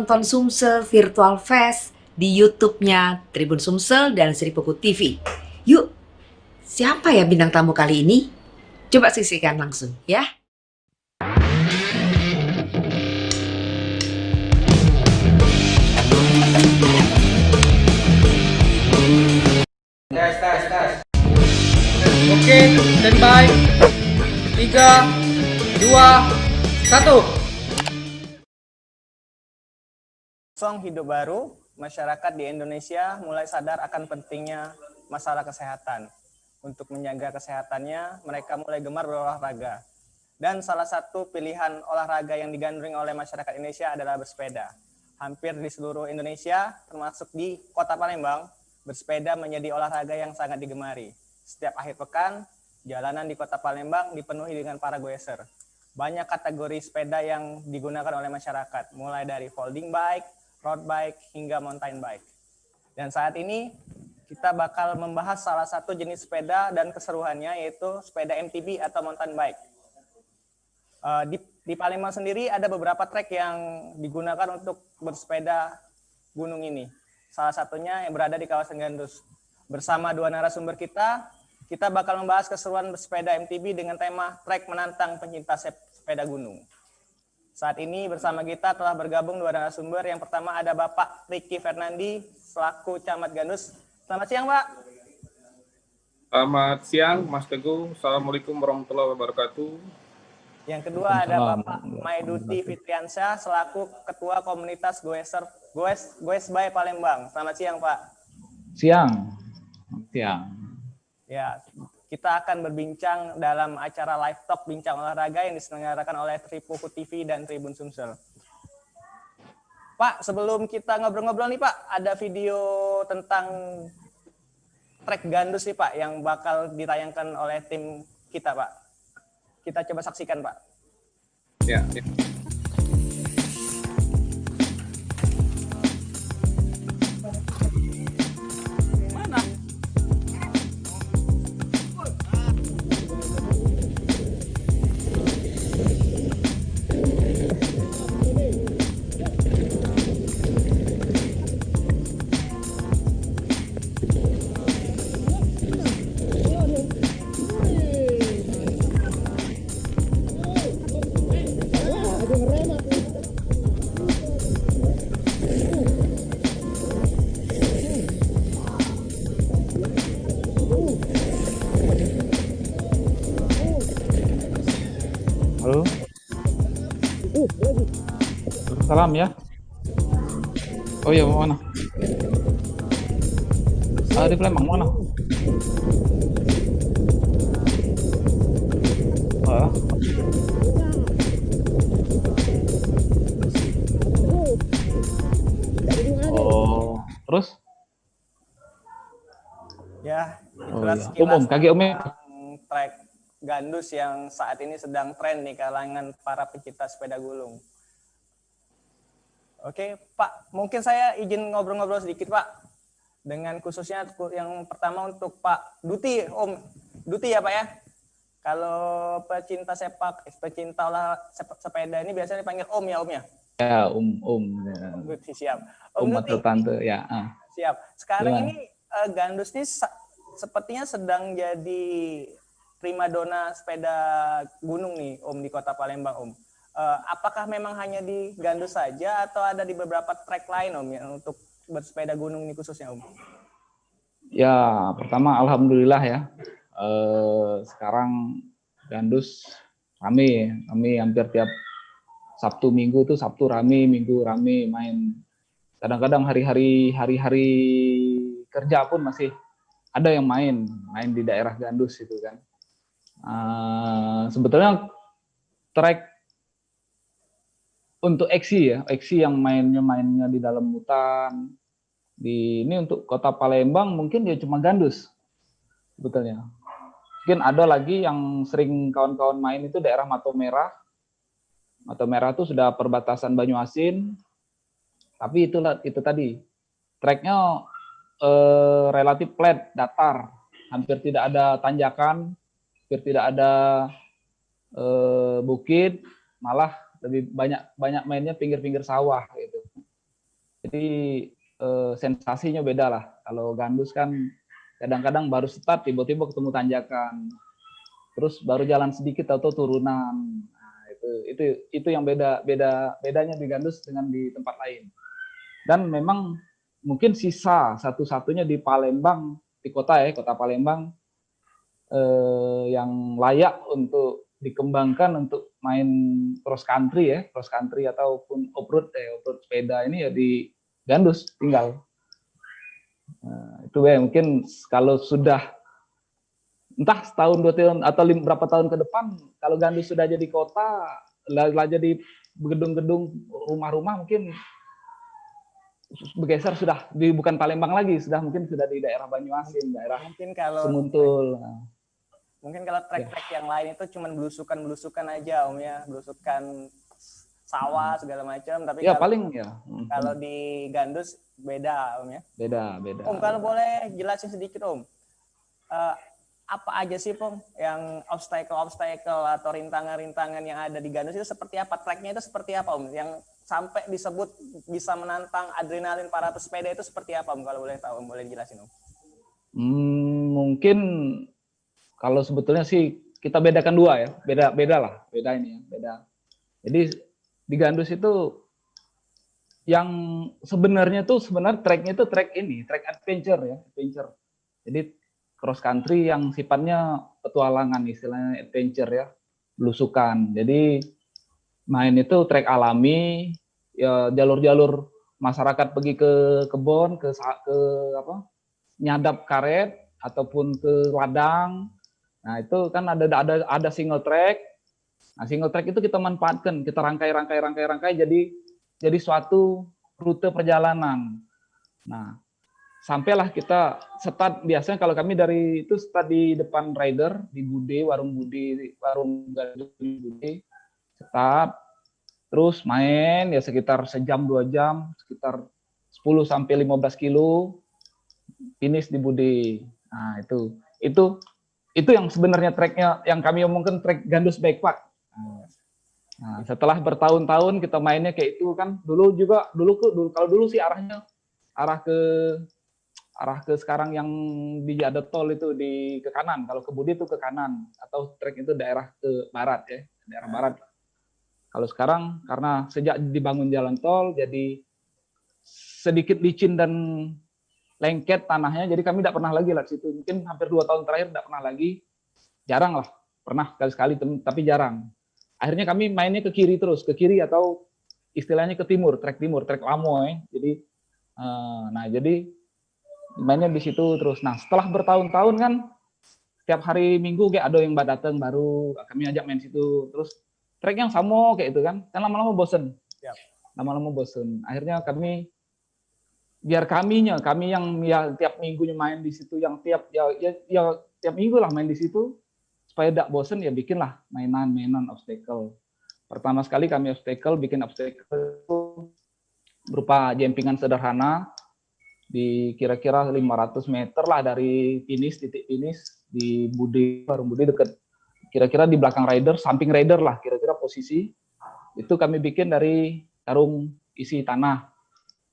nonton Sumsel Virtual Fest di YouTube-nya Tribun Sumsel dan Sri Pugu TV. Yuk, siapa ya bintang tamu kali ini? Coba saksikan langsung ya. Tes. Oke, standby. 3, 2, 1. Song hidup baru, masyarakat di Indonesia mulai sadar akan pentingnya masalah kesehatan. Untuk menjaga kesehatannya, mereka mulai gemar berolahraga. Dan salah satu pilihan olahraga yang digandrungi oleh masyarakat Indonesia adalah bersepeda. Hampir di seluruh Indonesia, termasuk di Kota Palembang, bersepeda menjadi olahraga yang sangat digemari. Setiap akhir pekan, jalanan di Kota Palembang dipenuhi dengan para goeser. Banyak kategori sepeda yang digunakan oleh masyarakat, mulai dari folding bike, road bike, hingga mountain bike. Dan saat ini kita bakal membahas salah satu jenis sepeda dan keseruannya, yaitu sepeda MTB atau mountain bike. Di Palembang sendiri ada beberapa trek yang digunakan untuk bersepeda gunung ini. Salah satunya yang berada di kawasan Gandus. Bersama dua narasumber kita bakal membahas keseruan bersepeda MTB dengan tema trek menantang pencinta sepeda gunung. Saat ini bersama kita telah bergabung dua narasumber. Yang pertama ada Bapak Ricky Fernandi selaku Camat Gandus. Selamat siang, Pak. Selamat siang, Mas Teguh. Assalamualaikum warahmatullahi wabarakatuh. Yang kedua ada Bapak Maiduti Fitriansyah selaku Ketua Komunitas Goes by Palembang. Selamat siang, Pak. Siang. Ya, kita akan berbincang dalam acara live talk bincang olahraga yang diselenggarakan oleh Sri Pugu TV dan Tribun Sumsel. Pak, sebelum kita ngobrol-ngobrol nih Pak, ada video tentang trek Gandus nih Pak yang bakal ditayangkan oleh tim kita Pak. Kita coba saksikan Pak. Ya. Halo. Salam ya. Oh iya, mau mana? Di Palembang mana? Oh, terus? Ya, Oh itulah iya. sekilas Kaki trek Gandus yang saat ini sedang tren di kalangan para pecinta sepeda gulung. Oke, Pak, mungkin saya izin ngobrol-ngobrol sedikit, Pak. Dengan khususnya yang pertama untuk Pak Duti, Om Duti ya, Pak ya. Kalau pecinta pecinta sepeda ini biasanya dipanggil Om ya, Om ya. Ya, Ya. Duti, siap. Om Atau Duti, tante ya. siap. Sekarang Gimana? ini Gandus ini sepertinya sedang jadi primadona sepeda gunung nih, Om, di Kota Palembang, Om. Apakah memang hanya di Gandus saja atau ada di beberapa trek lain, Om, yang untuk bersepeda gunung ini khususnya, Om? Ya, pertama alhamdulillah ya. Sekarang Gandus rame. Kami hampir tiap Sabtu Minggu tuh, Sabtu rame, Minggu rame main. Kadang-kadang hari-hari kerja pun masih ada yang main di daerah Gandus itu kan. Sebetulnya trek untuk eksi yang mainnya di dalam hutan. Ini untuk Kota Palembang mungkin dia cuma Gandus sebetulnya. Mungkin ada lagi yang sering kawan-kawan main itu daerah Mato Merah. Mato Merah itu sudah perbatasan Banyuasin. Tapi itu tadi treknya relatif flat, datar, hampir tidak ada tanjakan, hampir tidak ada bukit, malah lebih banyak mainnya pinggir-pinggir sawah gitu. Jadi sensasinya beda lah. Kalau gandus kan kadang-kadang baru start tiba-tiba ketemu tanjakan, terus baru jalan sedikit atau turunan. Nah, itu yang bedanya di gandus dengan di tempat lain. Dan memang mungkin sisa satu-satunya di Palembang, di kota Palembang yang layak untuk dikembangkan untuk main cross country ataupun off-road sepeda ini ya di Gandus tinggal. Nah, itu ya mungkin kalau sudah entah setahun 2 tahun atau berapa tahun ke depan, kalau Gandus sudah jadi kota, lah jadi gedung-gedung rumah-rumah mungkin bergeser sudah di bukan Palembang lagi, mungkin sudah di daerah Banyuasin, daerah Mungkin kalau Semuntul. mungkin kalau trek-trek yang lain itu cuma belusukan aja Om ya, belusukan sawah segala macam, tapi Ya kalau, paling ya. kalau di Gandus beda Om ya. Beda. Om kalau boleh jelasin sedikit Om, apa aja sih Om yang obstacle atau rintangan-rintangan yang ada di Gandus itu seperti apa? Treknya itu seperti apa Om? Yang sampai disebut bisa menantang adrenalin para pesepeda itu seperti apa Om? Kalau boleh tahu Om, boleh dijelasin Om? Mungkin kalau sebetulnya sih kita bedakan dua ya, beda ini ya. Jadi di Gandus itu yang sebenarnya treknya itu trek adventure ya, adventure. Jadi cross country yang sifatnya petualangan, istilahnya adventure ya, belusukan. Jadi main itu trek alami, ya jalur-jalur masyarakat pergi ke kebun, ke nyadap karet ataupun ke ladang. Nah, itu kan ada single track. Nah, single track itu kita manfaatkan, kita rangkai jadi suatu rute perjalanan. Nah, sampailah kita start, biasanya kalau kami dari itu start di depan rider di warung Gandus Bude, start terus main ya sekitar sejam 2 jam, sekitar 10 sampai 15 kilo finish di Bude. Nah, itu yang sebenarnya treknya yang kami omongkan trek Gandus Bikepack. Nah, setelah bertahun-tahun kita mainnya kayak itu kan, dulu kalau dulu sih arah ke sekarang yang di ada tol itu ke kanan, kalau ke Budi itu ke kanan, atau trek itu daerah ke barat ya, daerah barat. Kalau sekarang karena sejak dibangun jalan tol jadi sedikit licin dan lengket tanahnya, jadi kami tidak pernah lagi lewat situ. Mungkin hampir 2 tahun terakhir tidak pernah lagi, jarang lah, pernah sekali tapi jarang. Akhirnya kami mainnya ke kiri terus, ke kiri atau istilahnya ke timur, trek Lamo ya. Jadi, jadi mainnya di situ terus. Nah, setelah bertahun-tahun kan, setiap hari Minggu kayak ada yang datang baru, kami ajak main situ. Terus trek yang sama kayak itu kan lama-lama bosen. Lama-lama bosen. Akhirnya kami yang ya tiap minggunya main di situ, yang tiap minggu lah main di situ, supaya tidak bosen ya bikinlah mainan obstacle. Pertama sekali kami bikin obstacle itu berupa jempingan sederhana di kira-kira 500 meter lah dari titik finish di warung Budi dekat, kira-kira di belakang rider, samping rider lah kira-kira posisi. Itu kami bikin dari karung isi tanah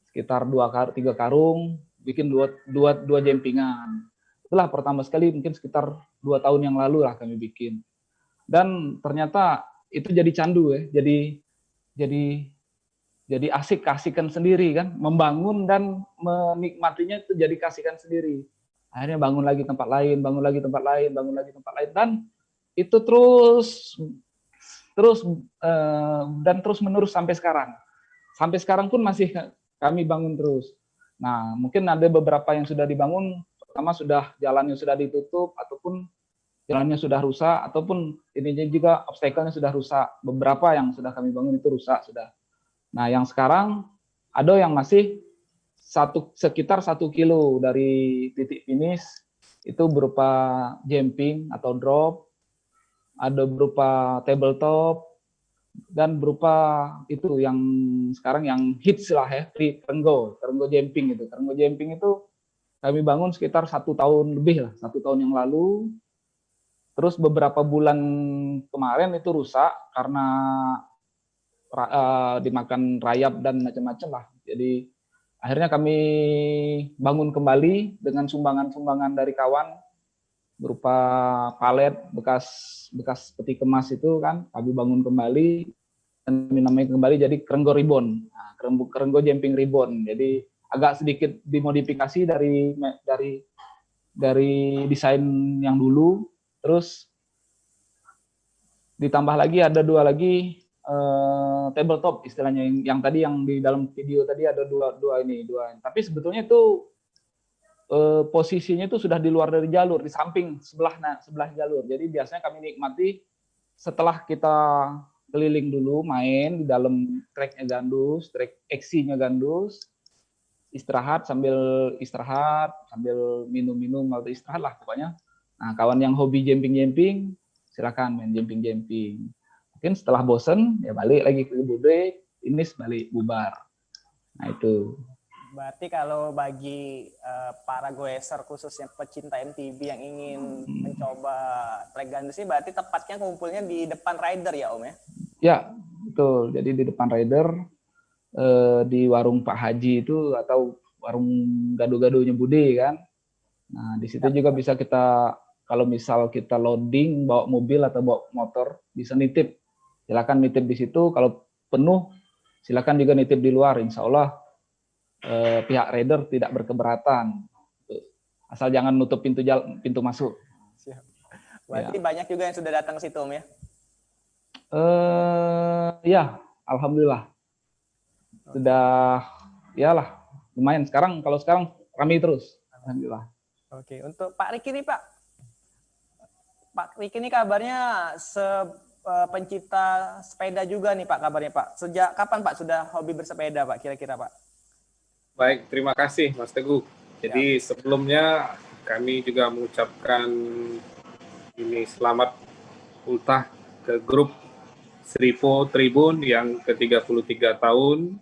sekitar 3 karung, bikin dua jempingan. Itulah pertama sekali mungkin sekitar 2 tahun yang lalu lah kami bikin. Dan ternyata itu jadi candu ya, jadi asik-kasikan sendiri kan, membangun dan menikmatinya itu jadi kasihkan sendiri. Akhirnya bangun lagi tempat lain, dan itu terus menerus sampai sekarang. Sampai sekarang pun masih kami bangun terus. Nah, mungkin ada beberapa yang sudah dibangun, pertama jalannya sudah ditutup, ataupun jalannya sudah rusak, ataupun ininya juga obstacle-nya sudah rusak. Beberapa yang sudah kami bangun itu rusak sudah. Nah, yang sekarang ada yang masih sekitar 1 kilo dari titik finish, itu berupa jumping atau drop, ada berupa tabletop, dan berupa itu yang sekarang yang hits lah ya, Trenggo jumping itu. Trenggo jumping itu kami bangun sekitar 1 tahun lebih lah, 1 tahun yang lalu. Terus beberapa bulan kemarin itu rusak karena dimakan rayap dan macam-macam lah. Jadi Akhirnya kami bangun kembali dengan sumbangan-sumbangan dari kawan berupa palet bekas peti kemas itu kan, kami bangun kembali dan kami namai kembali jadi Krenggo Ribbon. Nah, Krenggo Jumping Ribbon. Jadi agak sedikit dimodifikasi dari desain yang dulu, terus ditambah lagi ada dua lagi tabletop istilahnya yang tadi yang di dalam video tadi ada dua. Tapi sebetulnya itu posisinya itu sudah di luar dari jalur, di samping sebelah jalur. Jadi biasanya kami nikmati setelah kita keliling dulu main di dalam treknya gandus, trek eksinya gandus, istirahat sambil minum-minum atau istirahat lah pokoknya. Nah, kawan yang hobi jumping silakan main jumping. Mungkin setelah bosen ya balik lagi ke bude, finish balik bubar. Nah itu. Berarti kalau bagi para goeser khususnya pecinta MTB yang ingin mencoba trek gandus ini, berarti tepatnya kumpulnya di depan rider ya Om ya? Ya, betul. Jadi di depan rider, di warung Pak Haji itu atau warung gado-gadonya Bude kan. Nah, di situ juga bisa kita, kalau misal kita loading, bawa mobil atau bawa motor, bisa nitip. Silakan nitip di situ. Kalau penuh, silakan juga nitip di luar. Insya Allah pihak rider tidak berkeberatan, asal jangan nutup pintu masuk. Berarti banyak juga yang sudah datang ke situ Om ya? Ya, alhamdulillah sudah, ya lah lumayan. Kalau sekarang ramai terus, alhamdulillah. Oke, untuk Pak Riki nih Pak Riki ini kabarnya pencipta sepeda juga nih Pak kabarnya Pak. Sejak kapan Pak sudah hobi bersepeda Pak kira-kira Pak? Baik, terima kasih Mas Teguh. Jadi sebelumnya kami juga mengucapkan ini selamat ultah ke grup Seripo Tribun yang ke-33 tahun.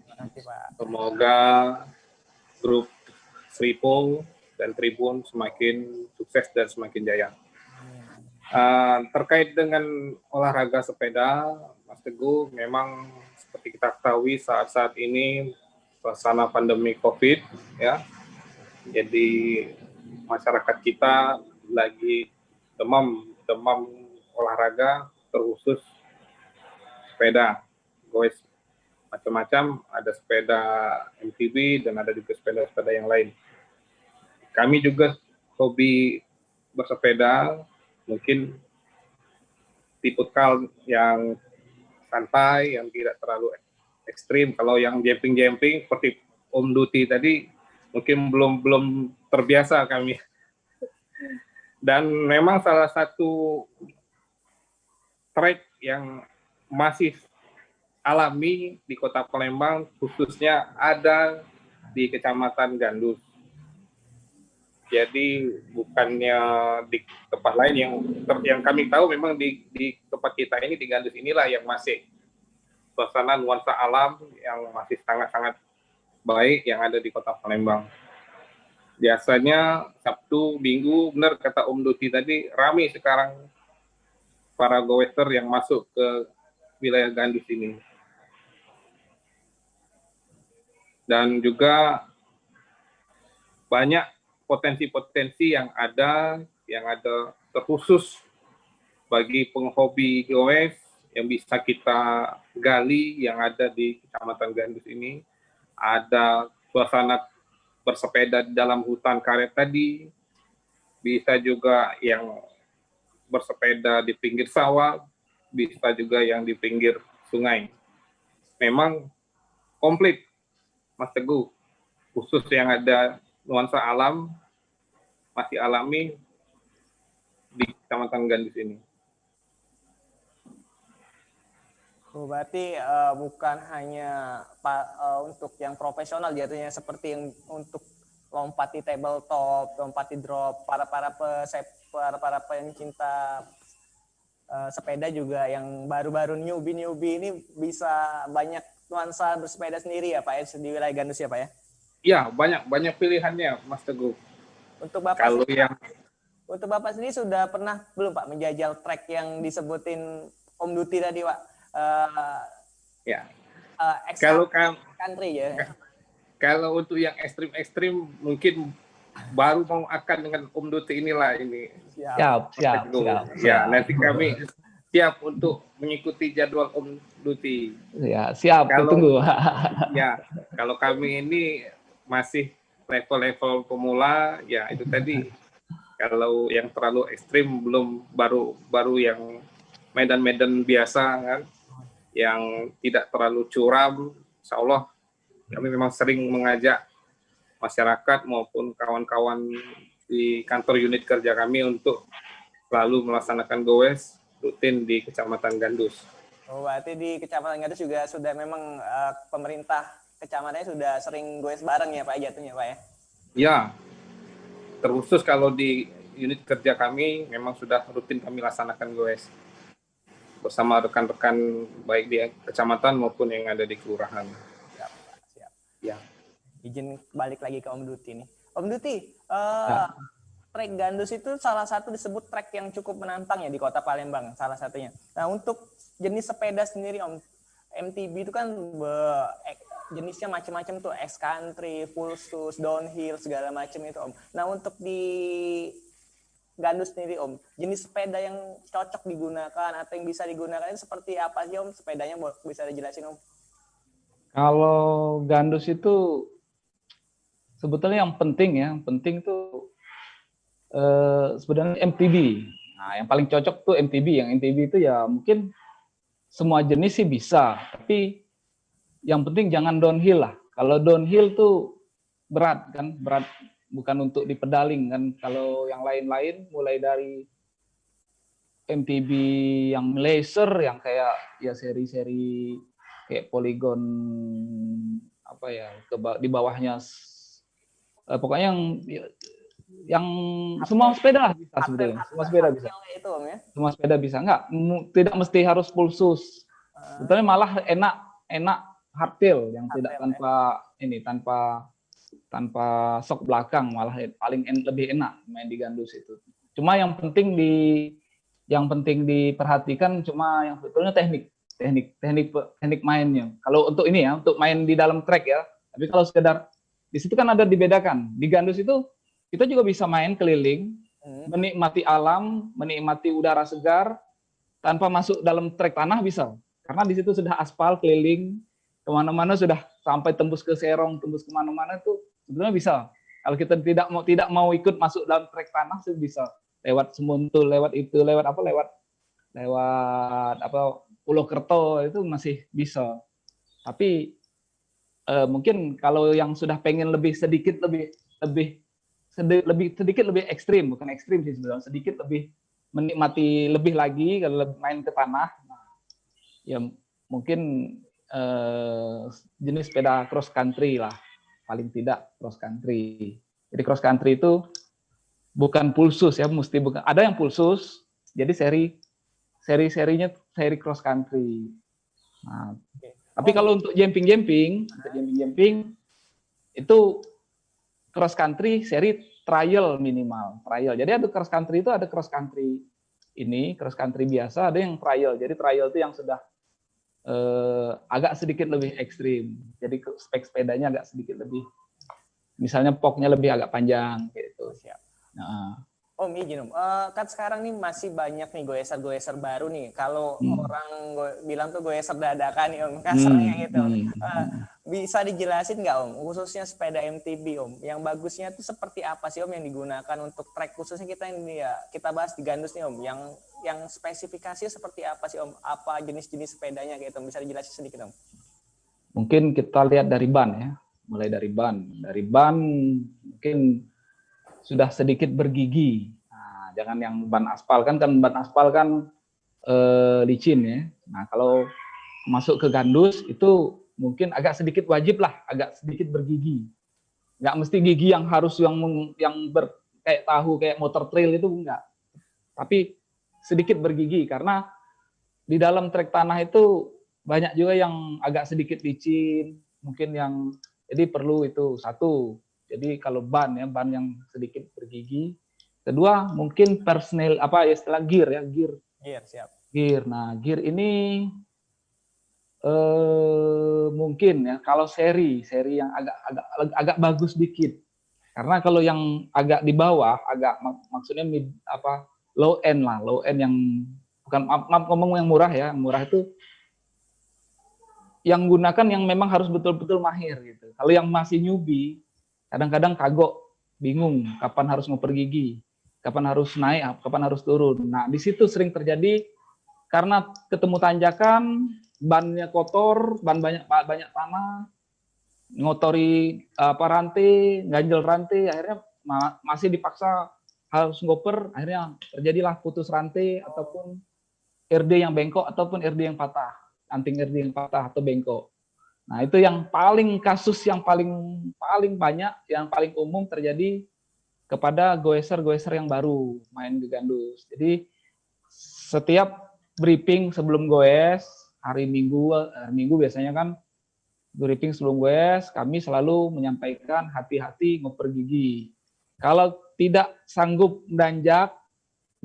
Semoga grup Seripo dan Tribun semakin sukses dan semakin jaya. Terkait dengan olahraga sepeda, Mas Teguh, memang seperti kita ketahui saat-saat ini suasana pandemi COVID, ya, jadi masyarakat kita lagi demam olahraga, terkhusus sepeda, goes macam-macam, ada sepeda MTB dan ada juga sepeda-sepeda yang lain. Kami juga hobi bersepeda, mungkin tipikal yang santai, yang tidak terlalu ekstrim. Kalau yang jumping seperti Om Duti tadi mungkin belum terbiasa kami. Dan memang salah satu trek yang masih alami di Kota Palembang, khususnya ada di Kecamatan Gandus. Jadi bukannya di tempat lain yang kami tahu, memang di tempat kita ini di Gandus inilah yang masih suasana nuansa alam yang masih sangat-sangat baik yang ada di Kota Palembang. Biasanya Sabtu, Minggu, benar kata Om Duti tadi, ramai sekarang para goeser yang masuk ke wilayah Gandus ini. Dan juga banyak potensi-potensi yang ada terkhusus bagi penghobi goes yang bisa kita gali yang ada di Kecamatan Gandus ini. Ada suasana bersepeda di dalam hutan karet tadi, bisa juga yang bersepeda di pinggir sawah, bisa juga yang di pinggir sungai. Memang komplit, Mas Teguh, khusus yang ada nuansa alam, masih alami di Kecamatan Gandus ini. Berarti bukan hanya untuk yang profesional jatuhnya, seperti yang untuk lompat di tabletop, lompat di drop, para pencinta sepeda juga yang baru-baru newbie ini bisa banyak nuansa bersepeda sendiri ya Pak ya, di wilayah Gandus ya Pak ya? Iya, banyak pilihannya Mas Teguh. Untuk Bapak sendiri sudah pernah belum Pak menjajal trek yang disebutin Om Duti tadi Pak? Ya. Country ya. Kalau untuk yang ekstrim-ekstrim mungkin baru mau akan dengan Om Duti inilah ini. Siap. Ya, nanti kami siap untuk mengikuti jadwal Om Duti. Ya, siap. Kalau Tunggu. ya, kalau kami ini masih level-level pemula, ya itu tadi. Kalau yang terlalu ekstrim belum, baru yang medan-medan biasa kan, yang tidak terlalu curam. Insya Allah kami memang sering mengajak masyarakat maupun kawan-kawan di kantor unit kerja kami untuk selalu melaksanakan goes rutin di Kecamatan Gandus. Oh, berarti di Kecamatan Gandus juga sudah memang pemerintah kecamatannya sudah sering goes bareng ya Pak jatuhnya Pak ya? Ya, terkhusus kalau di unit kerja kami memang sudah rutin kami laksanakan goes bersama rekan-rekan baik di kecamatan maupun yang ada di kelurahan. Siap. Ya. Izin balik lagi ke Om Duti nih. Om Duti, trek Gandus itu salah satu disebut trek yang cukup menantang ya di Kota Palembang, salah satunya. Nah, untuk jenis sepeda sendiri Om, MTB itu kan jenisnya macam-macam tuh, X country, full sus, downhill, segala macam itu Om. Nah, untuk di Gandus sendiri Om, jenis sepeda yang cocok digunakan atau yang bisa digunakan itu seperti apa sih Om? Sepedanya bisa dijelasin Om? Kalau Gandus itu sebetulnya yang penting tuh sebenarnya MTB. Nah, yang paling cocok tuh MTB. Yang MTB itu ya mungkin semua jenis sih bisa, tapi yang penting jangan downhill lah. Kalau downhill tuh berat kan, berat bukan untuk dipedaling kan. Kalau yang lain-lain mulai dari MTB yang laser yang kayak ya seri-seri kayak Polygon apa ya di bawahnya pokoknya yang semua sepeda lah bisa sebetulnya. Semua sepeda bisa. Itu Om ya? Semua sepeda bisa. Tidak mesti harus full sus. Sebetulnya malah enak hardtail yang tidak tanpa sok belakang, malah paling lebih enak main di Gandus itu. Cuma yang penting diperhatikan cuma yang sebetulnya teknik mainnya. Kalau untuk ini ya, untuk main di dalam track ya. Tapi kalau sekedar di situ kan ada dibedakan. Di Gandus itu kita juga bisa main keliling, menikmati alam, menikmati udara segar tanpa masuk dalam trek tanah bisa. Karena di situ sudah aspal keliling, kemana-mana sudah sampai tembus ke Serong, tembus kemana-mana itu sebenarnya bisa. Kalau kita tidak mau ikut masuk dalam trek tanah sih bisa. Lewat Semuntul, lewat Pulau Kerto itu masih bisa. Tapi mungkin kalau yang sudah pengen sedikit lebih ekstrim, bukan ekstrim sih sebenarnya, sedikit lebih menikmati lebih lagi kalau main ke tanah, ya mungkin jenis sepeda cross country lah, paling tidak cross country. Jadi cross country itu bukan pulsus ya, ada yang pulsus, jadi seri-serinya seri cross country. Nah, tapi kalau untuk jumping itu cross country seri trial minimal, trial. Jadi ada cross country itu ada cross country cross country biasa, ada yang trial. Jadi trial itu yang sudah agak sedikit lebih ekstrim. Jadi spek sepedanya agak sedikit lebih, misalnya poknya lebih agak panjang gitu. Siap. Nah. Om izin Om, kan sekarang nih masih banyak nih goeser-goeser baru nih. Kalau orang bilang tuh goeser dadakan nih Om, kasarnya gitu. Bisa dijelasin nggak Om, khususnya sepeda MTB Om, yang bagusnya tuh seperti apa sih Om yang digunakan untuk trek khususnya kita bahas di Gandus nih Om, yang spesifikasinya seperti apa sih Om, apa jenis-jenis sepedanya gitu, bisa dijelasin sedikit Om? Mungkin kita lihat dari ban ya, mulai dari ban mungkin sudah sedikit bergigi. Nah, jangan yang ban aspal kan ban aspal kan licin ya. Nah, kalau masuk ke Gandus itu mungkin agak sedikit wajib lah, agak sedikit bergigi. Nggak mesti gigi yang harus kayak tahu kayak motor trail itu enggak. Tapi sedikit bergigi karena di dalam trek tanah itu banyak juga yang agak sedikit licin, mungkin jadi perlu itu satu. Jadi kalau ban yang sedikit bergigi. Kedua mungkin personel gear ya, gear. Gear, siap. Gear. Nah, gear ini mungkin ya kalau seri yang agak bagus dikit. Karena kalau yang agak di bawah, maksudnya low end lah, low end yang bukan maaf ngomong yang murah ya, yang murah itu yang gunakan yang memang harus betul-betul mahir gitu. Kalau yang masih newbie, kadang-kadang kagok, bingung kapan harus ngoper gigi, kapan harus naik, kapan harus turun. Nah, di situ sering terjadi karena ketemu tanjakan, bannya kotor, ban banyak tanah, ngotori rantai, ganjel rantai, akhirnya masih dipaksa harus ngoper, akhirnya terjadilah putus rantai ataupun RD yang bengkok ataupun RD yang patah, anting RD yang patah atau bengkok. Nah, itu yang kasus yang paling banyak, yang paling umum terjadi kepada goeser yang baru main ke gandus. Jadi setiap briefing sebelum goes, hari Minggu biasanya kan briefing sebelum goes, kami selalu menyampaikan hati-hati ngoper gigi. Kalau tidak sanggup menanjak,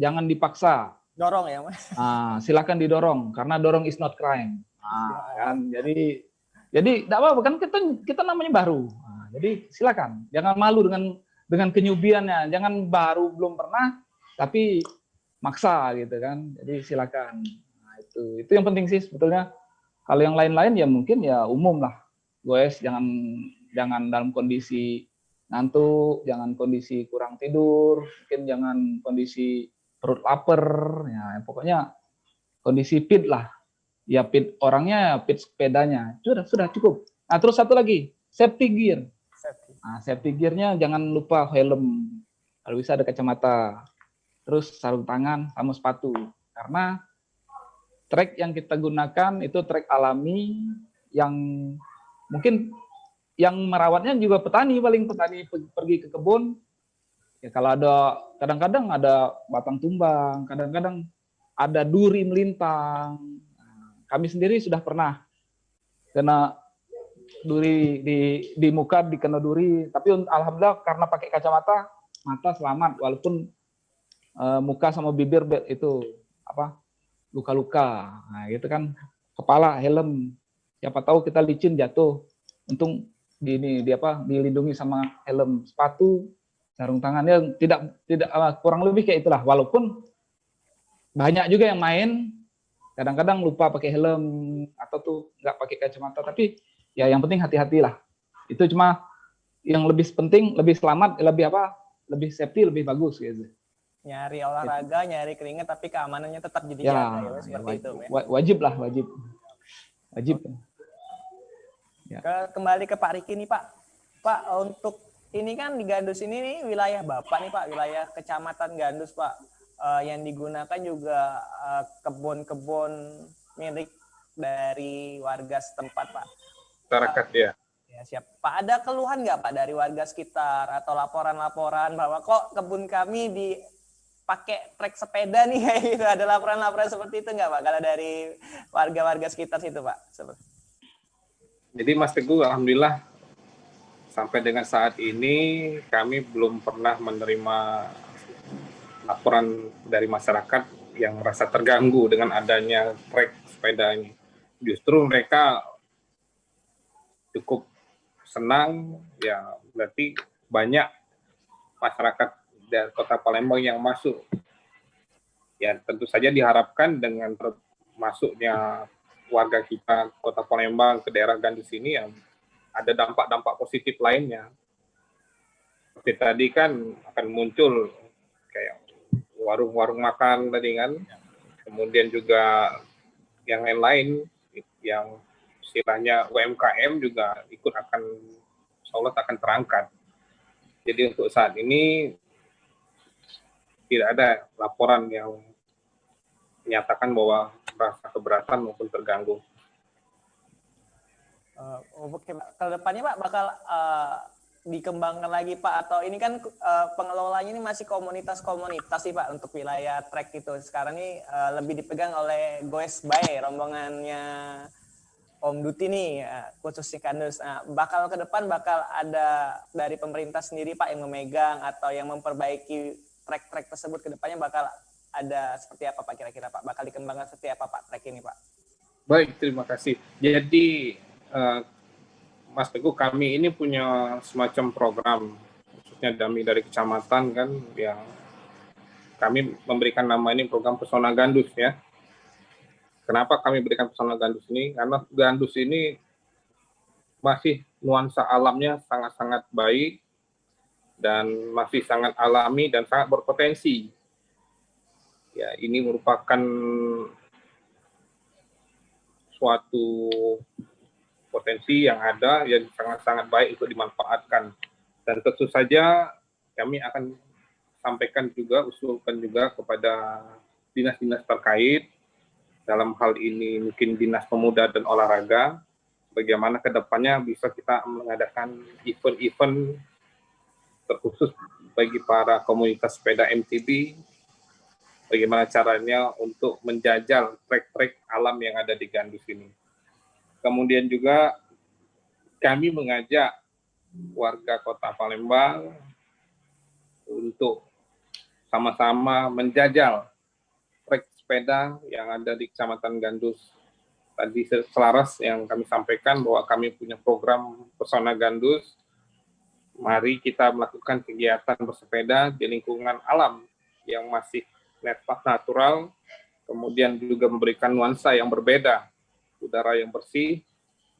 jangan dipaksa. Dorong ya, Mas? Silakan didorong, karena dorong is not crime. Kan? Jadi tidak apa-apa, kan kita namanya baru. Jadi silakan, jangan malu dengan kenyubiannya, jangan baru belum pernah, tapi maksa gitu kan. Jadi silakan. Nah, itu yang penting sih sebetulnya. Kalau yang lain-lain ya mungkin ya umum lah. Goes jangan dalam kondisi ngantuk, jangan kondisi kurang tidur, mungkin jangan kondisi perut lapar, ya pokoknya kondisi fit lah. Ya fit orangnya, fit sepedanya. Sudah cukup. Nah, terus satu lagi, safety gear. Safety gear-nya jangan lupa helm. Kalau bisa ada kacamata. Terus sarung tangan sama sepatu. Karena trek yang kita gunakan itu trek alami yang mungkin yang merawatnya juga petani pergi ke kebun. Ya kalau ada kadang-kadang ada batang tumbang, kadang-kadang ada duri melintang. Kami sendiri sudah pernah kena duri di muka, dikena duri, tapi alhamdulillah karena pakai kacamata mata selamat, walaupun muka sama bibir itu luka-luka. Nah, gitu kan, kepala, helm. Siapa tahu kita licin jatuh. Untung dilindungi sama helm, sepatu, sarung tangannya tidak kurang lebih kayak itulah. Walaupun banyak juga yang main kadang-kadang lupa pakai helm atau tuh nggak pakai kacamata, tapi ya yang penting hati-hatilah. Itu cuma yang lebih penting, lebih selamat, lebih safety, lebih bagus gitu. Nyari olahraga, nyari keringat, tapi keamanannya tetap jadi jaga ya, seperti itu. Wajib. Ya. Kembali ke Pak Riki nih, Pak. Pak, untuk ini kan di Gandus ini nih wilayah Bapak nih, Pak, wilayah Kecamatan Gandus, Pak. Yang digunakan juga kebun-kebun milik dari warga setempat, Pak. Masyarakat ya. Ya, siap. Pak, ada keluhan nggak, Pak, dari warga sekitar atau laporan-laporan bahwa kok kebun kami dipakai trek sepeda nih, kayak gitu? Ada laporan-laporan seperti itu nggak, Pak, kalau dari warga-warga sekitar situ, Pak? Jadi Mas Teguh, alhamdulillah sampai dengan saat ini kami belum pernah menerima laporan dari masyarakat yang merasa terganggu dengan adanya trek sepeda ini. Justru mereka cukup senang, ya berarti banyak masyarakat dari Kota Palembang yang masuk. Ya tentu saja diharapkan dengan masuknya warga kita Kota Palembang ke daerah Gandus ini yang ada dampak-dampak positif lainnya. Seperti tadi kan akan muncul kayak warung-warung makan tadi kan, kemudian juga yang lain-lain yang istilahnya UMKM juga ikut insya Allah akan terangkat. Jadi untuk saat ini tidak ada laporan yang menyatakan bahwa merasa keberatan maupun terganggu. Oke, ke depannya Pak bakal dikembangkan lagi Pak, atau ini kan pengelolanya ini masih komunitas-komunitas sih Pak untuk wilayah trek itu. Sekarang ini lebih dipegang oleh Goes Bae, rombongannya Om Duti nih, khususnya Gandus. Bakal ke depan bakal ada dari pemerintah sendiri Pak yang memegang atau yang memperbaiki trek-trek tersebut, ke depannya bakal ada seperti apa Pak kira-kira Pak? Bakal dikembangkan seperti apa Pak trek ini Pak? Baik, terima kasih. Jadi, Mas Teguh, kami ini punya semacam program, khususnya dari kecamatan kan, yang kami memberikan nama ini program Pesona Gandus ya. Kenapa kami berikan Pesona Gandus ini? Karena gandus ini masih nuansa alamnya sangat-sangat baik dan masih sangat alami dan sangat berpotensi. Ya, ini merupakan suatu potensi yang ada yang sangat-sangat baik untuk dimanfaatkan. Dan tentu saja kami akan sampaikan juga, usulkan juga kepada dinas-dinas terkait, dalam hal ini mungkin Dinas Pemuda dan Olahraga, bagaimana ke depannya bisa kita mengadakan event-event terkhusus bagi para komunitas sepeda MTB, bagaimana caranya untuk menjajal trek-trek alam yang ada di Gandus ini. Kemudian juga kami mengajak warga Kota Palembang untuk sama-sama menjajal trek sepeda yang ada di Kecamatan Gandus. Tadi selaras yang kami sampaikan bahwa kami punya program Pesona Gandus. Mari kita melakukan kegiatan bersepeda di lingkungan alam yang masih natural, kemudian juga memberikan nuansa yang berbeda, udara yang bersih,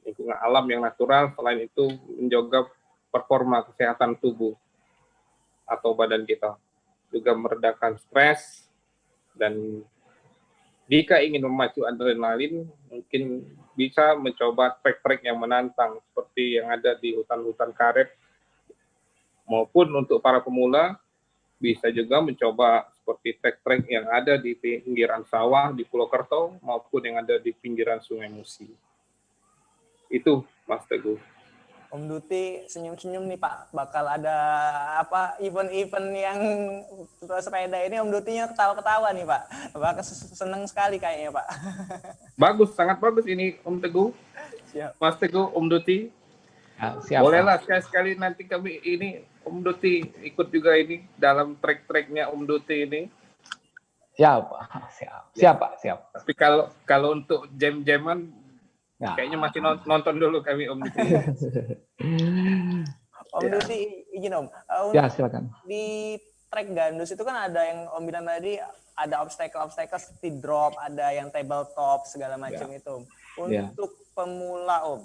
lingkungan alam yang natural, selain itu menjaga performa kesehatan tubuh atau badan kita, juga meredakan stres, dan jika ingin memacu adrenalin, mungkin bisa mencoba trek-trek yang menantang, seperti yang ada di hutan-hutan karet, maupun untuk para pemula, bisa juga mencoba seperti trek-trek yang ada di pinggiran sawah di Pulau Kerto maupun yang ada di pinggiran Sungai Musi. Itu, Mas Teguh. Om Duti senyum-senyum nih Pak, bakal ada apa event-event yang sepeda ini Om Dutinya ketawa-ketawa nih Pak. Bakal seneng sekali kayaknya Pak. Bagus, sangat bagus ini Om Teguh. Siap. Mas Teguh, Om Duti. Ya, siap. Bolehlah sekali-sekali nanti kami ini Om Duti ikut juga ini dalam trek-treknya Om Duti ini. Siap, siap Pak, siap. Tapi kalau untuk jam-jaman, ya, kayaknya masih nonton dulu kami Om Duti. Om Duti, izin Om. Ya, silakan. Di trek Gandus itu kan ada yang Om bilang tadi, ada obstacle seperti drop, ada yang tabletop segala macam itu. Untuk pemula Om,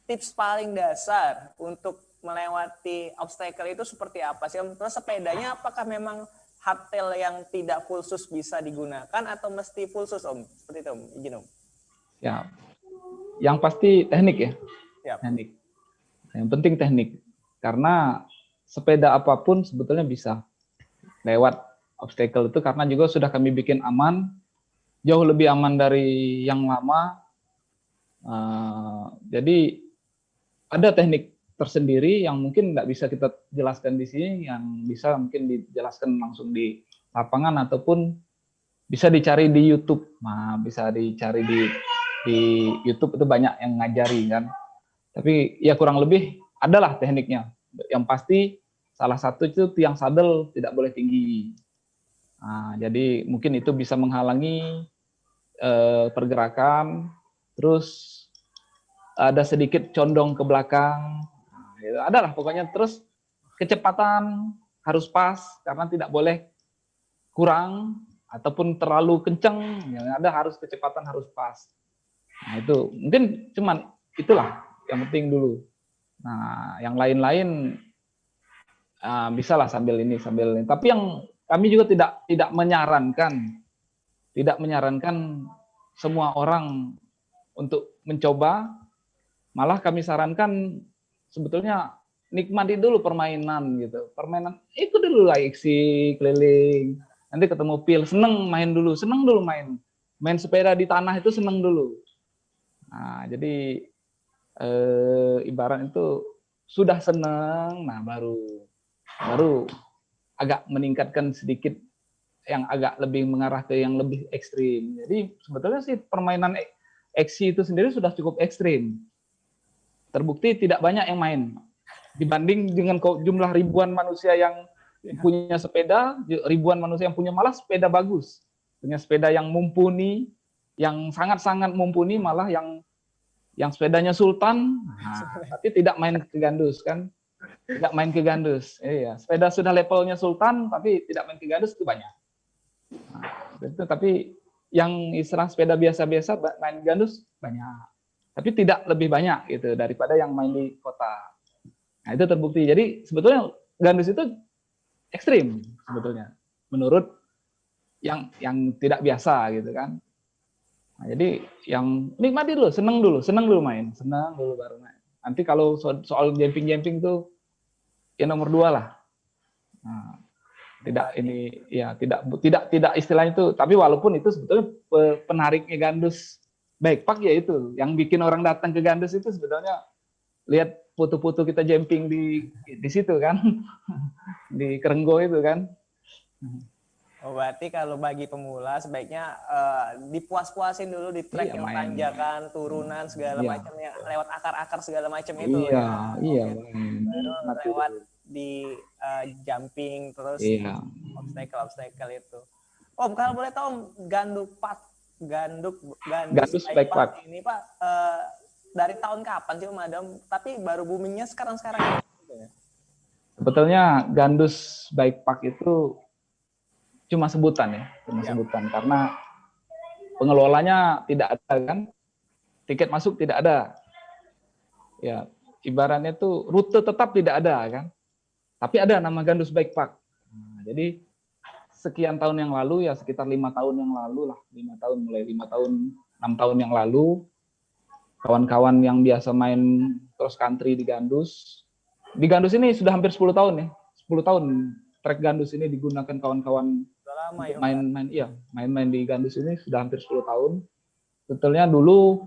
tips paling dasar untuk melewati obstacle itu seperti apa sih Om? Terus sepedanya apakah memang hardtail yang tidak full sus bisa digunakan atau mesti full sus Om? Seperti itu Om, izin Om. Ya, yang pasti teknik ya. Yap. Teknik. Yang penting teknik. Karena sepeda apapun sebetulnya bisa lewat obstacle itu, karena juga sudah kami bikin aman, jauh lebih aman dari yang lama. Jadi ada teknik tersendiri yang mungkin nggak bisa kita jelaskan di sini, yang bisa mungkin dijelaskan langsung di lapangan ataupun bisa dicari di YouTube. Nah, bisa dicari di YouTube, itu banyak yang ngajari kan. Tapi ya kurang lebih adalah tekniknya. Yang pasti salah satu itu tiang sadel tidak boleh tinggi. Nah, jadi mungkin itu bisa menghalangi pergerakan. Terus ada sedikit condong ke belakang. Nah, adalah pokoknya. Terus kecepatan harus pas, karena tidak boleh kurang ataupun terlalu kencang. Yang ada harus kecepatan harus pas. Nah, itu mungkin cuman itulah yang penting dulu. Nah, yang lain-lain bisalah sambil ini. Tapi yang kami juga tidak menyarankan semua orang untuk mencoba. Malah kami sarankan sebetulnya nikmati dulu permainan gitu. Permainan ikut dulu lah, iksi keliling. Nanti ketemu pil, seneng dulu main. Main sepeda di tanah itu seneng dulu. Nah, jadi ibarat itu sudah seneng, nah baru agak meningkatkan sedikit yang agak lebih mengarah ke yang lebih ekstrim. Jadi sebetulnya sih permainan eksi itu sendiri sudah cukup ekstrim. Terbukti tidak banyak yang main. Dibanding dengan jumlah ribuan manusia yang punya sepeda, ribuan manusia yang punya malah sepeda bagus. Punya sepeda yang mumpuni, Yang sangat-sangat mumpuni malah yang sepedanya Sultan, tapi tidak main ke gandus kan, tidak main ke gandus. Iya, sepeda sudah levelnya Sultan, tapi tidak main ke gandus itu banyak. Nah, itu, tapi yang istilah sepeda biasa-biasa main gandus banyak, tapi tidak lebih banyak gitu daripada yang main di kota. Nah itu terbukti. Jadi sebetulnya gandus itu ekstrim sebetulnya, menurut yang tidak biasa gitu kan. Nah, jadi yang nikmati dulu, seneng dulu main, senang dulu baru main. Nanti kalau soal jumping tuh ya nomor 2 lah. Nah, tidak ini ya tidak istilahnya itu, tapi walaupun itu sebetulnya penariknya gandus bikepark ya itu, yang bikin orang datang ke gandus itu sebetulnya lihat foto-foto kita jumping di situ kan, di Kerenggo itu kan. Oh, berarti kalau bagi pemula sebaiknya dipuas-puasin dulu di trek yang tanjakan, turunan segala macam ya, lewat akar-akar segala macam itu. Iya. Baru lewat di jumping terus obstacle itu. Om, kalau boleh tahu Om, gandus bikepark ini Pak dari tahun kapan sih Om ada? Tapi baru boomingnya sekarang. Sebetulnya gandus bikepark itu cuma sebutan ya, sebutan karena pengelolanya tidak ada kan, tiket masuk tidak ada. Ya, ibaratnya itu rute tetap tidak ada kan. Tapi ada nama gandus bikepark. Nah, jadi sekian tahun yang lalu ya, sekitar 5 tahun yang lalu lah, 5 tahun, mulai 5 tahun, 6 tahun yang lalu, kawan-kawan yang biasa main cross country di gandus ini sudah hampir 10 tahun ya, 10 tahun trek gandus ini digunakan kawan-kawan main-main di gandus ini sudah hampir 10 tahun. Sebetulnya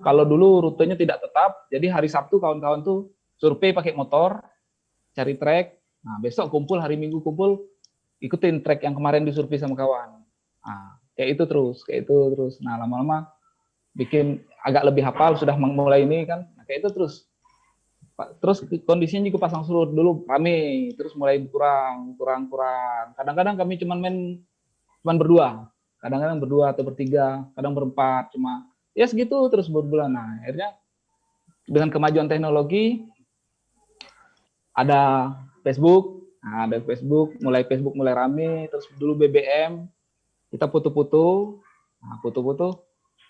kalau dulu rutenya tidak tetap, jadi hari Sabtu kawan-kawan tuh survei pakai motor, cari trek. Nah, besok kumpul, hari Minggu kumpul, ikutin trek yang kemarin disurvei sama kawan. Nah, kayak itu terus. Nah, lama-lama bikin agak lebih hafal, sudah mulai ini kan, nah, kayak itu terus. Terus kondisinya juga pasang surut dulu rame, terus mulai kurang. Kadang-kadang kami cuman berdua, kadang-kadang berdua atau bertiga, kadang berempat, cuma ya segitu terus berbulan. Nah, akhirnya dengan kemajuan teknologi ada Facebook, mulai rame, terus dulu BBM, kita foto-foto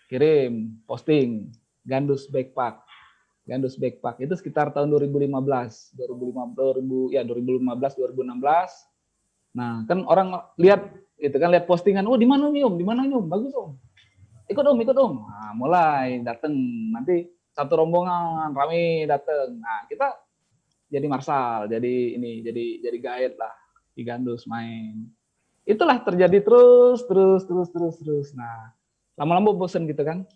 kirim, posting, gandus bikepark itu sekitar tahun 2016. Nah, kan orang lihat postingan, oh di mana nih Om, bagus Om, ikut Om. Nah, mulai datang, nanti satu rombongan rame datang. Nah, kita jadi marsal, jadi guide lah di gandus main. Itulah terjadi terus. Nah, lama-lama bosen gitu kan.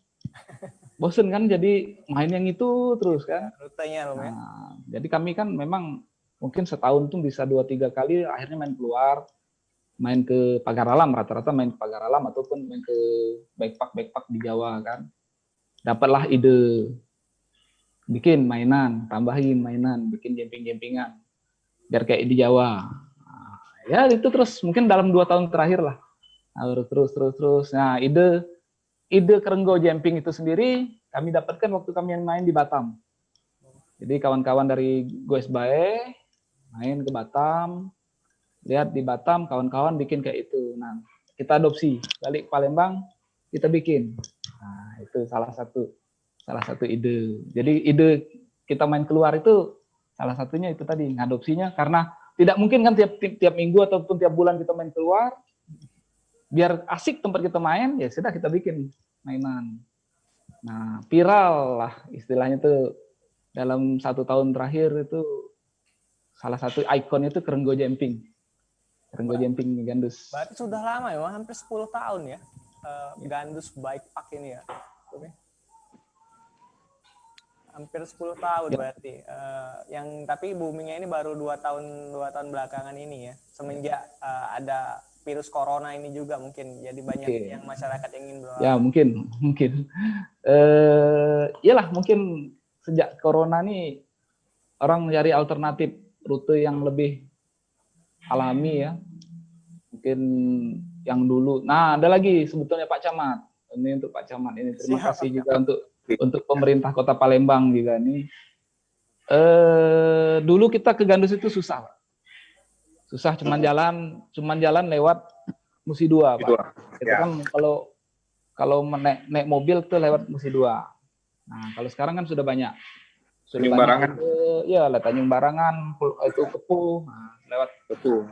Bosen kan, jadi main yang itu terus kan. Rutenya Om ya. Nah, jadi kami kan memang mungkin setahun tuh bisa 2-3 kali akhirnya main keluar, main ke pagar alam, rata-rata main ke pagar alam ataupun main ke bikepark di Jawa kan. Dapatlah ide bikin mainan, tambahin mainan, bikin jumping-jumpingan biar kayak di Jawa. Nah, ya itu terus mungkin dalam 2 tahun terakhir lah. Nah, terus. Nah, ide Kerenggo jumping itu sendiri kami dapatkan waktu kami main di Batam. Jadi kawan-kawan dari Goes Bae main ke Batam, lihat di Batam kawan-kawan bikin kayak itu. Nah, kita adopsi, balik ke Palembang, kita bikin. Nah, itu salah satu ide. Jadi ide kita main keluar itu salah satunya itu tadi, ngadopsinya, karena tidak mungkin kan tiap minggu ataupun tiap bulan kita main keluar. Biar asik tempat kita main, ya sudah kita bikin mainan. Nah, viral lah istilahnya tuh dalam 1 tahun terakhir itu salah satu ikonnya itu Kerenggo jumping di gandus. Berarti sudah lama ya, hampir 10 tahun ya, gandus bikepark ini ya. Hampir 10 tahun ya. Berarti tapi boomingnya ini baru 2 tahun belakangan ini ya, semenjak ada virus corona ini juga mungkin, jadi banyak yang masyarakat ingin berolahraga. Ya mungkin iyalah, mungkin sejak corona nih orang mencari alternatif rute yang lebih alami ya, mungkin yang dulu. Nah, ada lagi sebetulnya Pak Camat, Ini untuk Pak Camat ini. Terima Siap. kasih juga untuk pemerintah Kota Palembang juga nih. Dulu kita ke Gandus itu susah, Pak. Susah cuman jalan lewat Musi 2, Pak. Itu, Itu ya. kan kalau naik mobil tuh lewat Musi 2. Nah, kalau sekarang kan sudah banyak. Tanjung Barangan. Ya, Tanjung Barangan, itu Kepuh, nah, lewat Betul.